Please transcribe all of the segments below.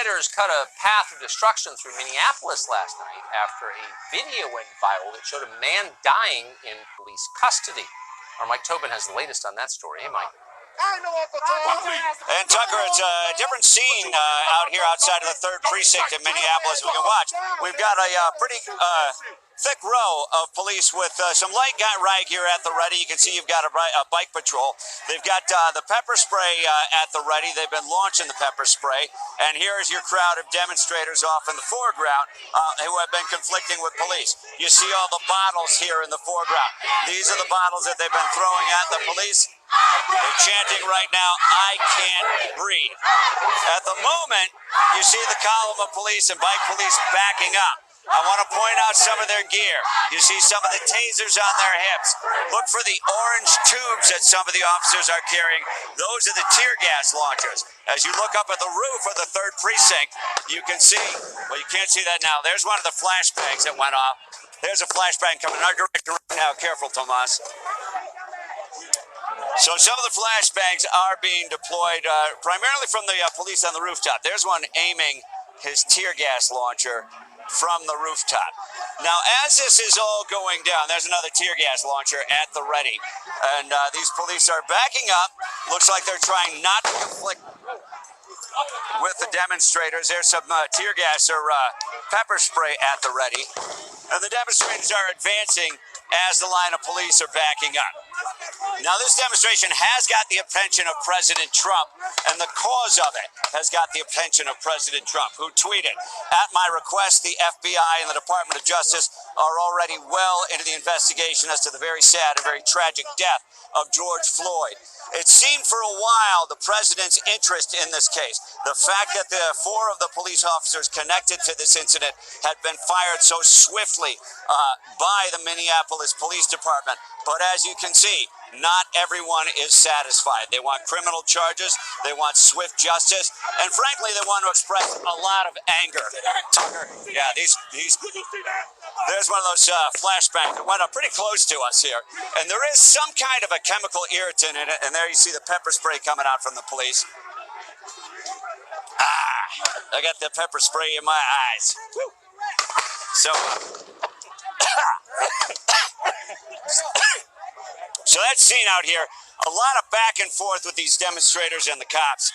Rioters cut a path of destruction through Minneapolis last night after a video went viral that showed a man dying in police custody. Our Mike Tobin has the latest on that story. Hey, Mike. And Tucker, it's a different scene out here outside of the 3rd Precinct in Minneapolis we can watch. We've got a pretty thick row of police with some light riot gear at the ready. You can see you've got a bike patrol. They've got the pepper spray at the ready. They've been launching the pepper spray. And here's your crowd of demonstrators off in the foreground who have been conflicting with police. You see all the bottles here in the foreground. These are the bottles that they've been throwing at the police. They're chanting right now, "I can't breathe." At the moment, you see the column of police and bike police backing up. I want to point out some of their gear. You see some of the tasers on their hips. Look for the orange tubes that some of the officers are carrying. Those are the tear gas launchers. As you look up at the roof of the 3rd Precinct, you can see, well, you can't see that now. There's one of the flashbangs that went off. There's a flashbang coming in our direction right now. Careful, Tomas. So some of the flashbangs are being deployed primarily from the police on the rooftop. There's one aiming his tear gas launcher from the rooftop. Now, as this is all going down, there's another tear gas launcher at the ready. And these police are backing up. Looks like they're trying not to conflict with the demonstrators. There's some tear gas or pepper spray at the ready. And the demonstrators are advancing as the line of police are backing up. Now, this demonstration has got the attention of President Trump, and the cause of it has got the attention of President Trump, who tweeted, "At my request, the FBI and the Department of Justice are already well into the investigation as to the very sad and very tragic death of George Floyd." It seemed for a while the president's interest in this case, the fact that the 4 of the police officers connected to this incident had been fired so swiftly by the Minneapolis Police Department. But as you can see, not everyone is satisfied. They want criminal charges, they want swift justice, and frankly, they want to express a lot of anger. Tucker, yeah, there's one of those flashbangs that went up pretty close to us here. And there is some kind of a chemical irritant in it, and there you see the pepper spray coming out from the police. I got the pepper spray in my eyes. So, so that scene out here, a lot of back and forth with these demonstrators and the cops.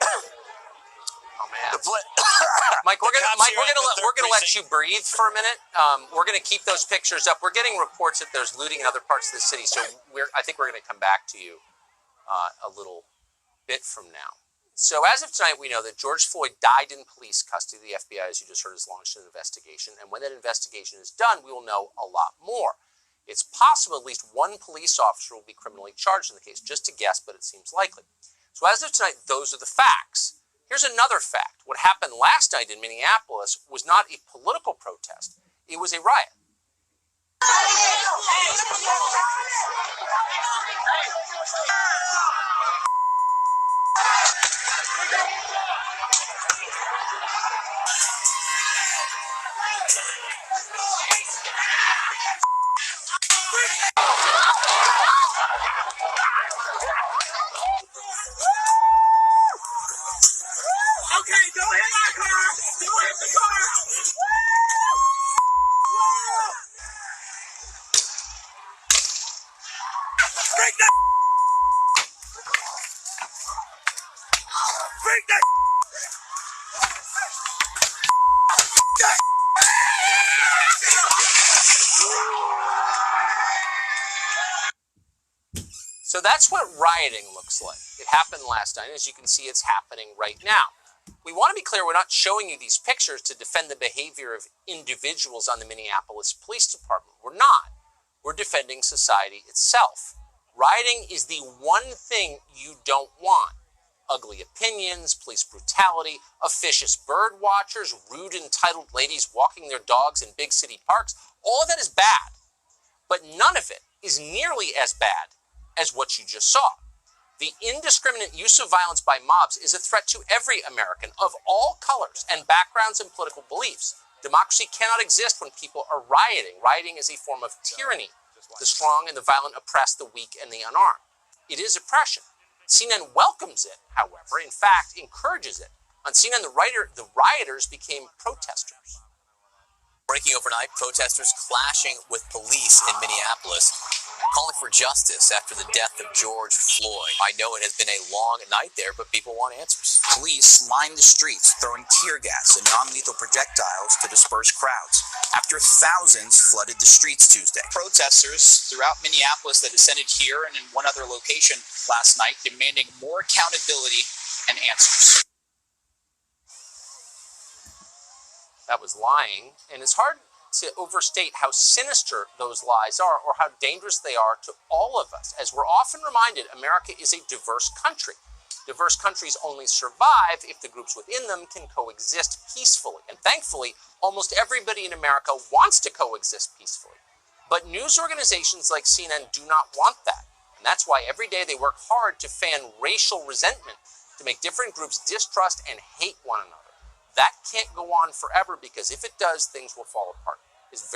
Oh man, Mike, we're gonna let you breathe for a minute. We're gonna keep those pictures up. We're getting reports that there's looting in other parts of the city, so I think we're gonna come back to you a little bit from now. So as of tonight, we know that George Floyd died in police custody. The FBI, as you just heard, has launched an investigation, and when that investigation is done, we will know a lot more. It's possible at least one police officer will be criminally charged in the case. Just to guess, but it seems likely. So as of tonight, those are the facts. Here's another fact. What happened last night in Minneapolis was not a political protest. It was a riot. Okay, don't hit my car! Don't hit the car! Break that! Break that! So that's what rioting looks like. It happened last night. As you can see, it's happening right now. We want to be clear, we're not showing you these pictures to defend the behavior of individuals on the Minneapolis Police Department. We're not. We're defending society itself. Rioting is the one thing you don't want. Ugly opinions, police brutality, officious bird watchers, rude entitled ladies walking their dogs in big city parks, all of that is bad. But none of it is nearly as bad as what you just saw. The indiscriminate use of violence by mobs is a threat to every American of all colors and backgrounds and political beliefs. Democracy cannot exist when people are rioting. Rioting is a form of tyranny. The strong and the violent oppress the weak and the unarmed. It is oppression. CNN welcomes it, however, in fact, encourages it. On CNN, the rioters became protesters. Breaking overnight, protesters clashing with police in Minneapolis, calling for justice after the death of George Floyd. I know it has been a long night there, but people want answers. Police lined the streets, throwing tear gas and non-lethal projectiles to disperse crowds after thousands flooded the streets Tuesday. Protesters throughout Minneapolis that descended here and in one other location last night, demanding more accountability and answers. That was lying, and it's hard to overstate how sinister those lies are or how dangerous they are to all of us. As we're often reminded, America is a diverse country. Diverse countries only survive if the groups within them can coexist peacefully. And thankfully, almost everybody in America wants to coexist peacefully. But news organizations like CNN do not want that. And that's why every day they work hard to fan racial resentment, to make different groups distrust and hate one another. That can't go on forever, because if it does, things will fall apart. It's very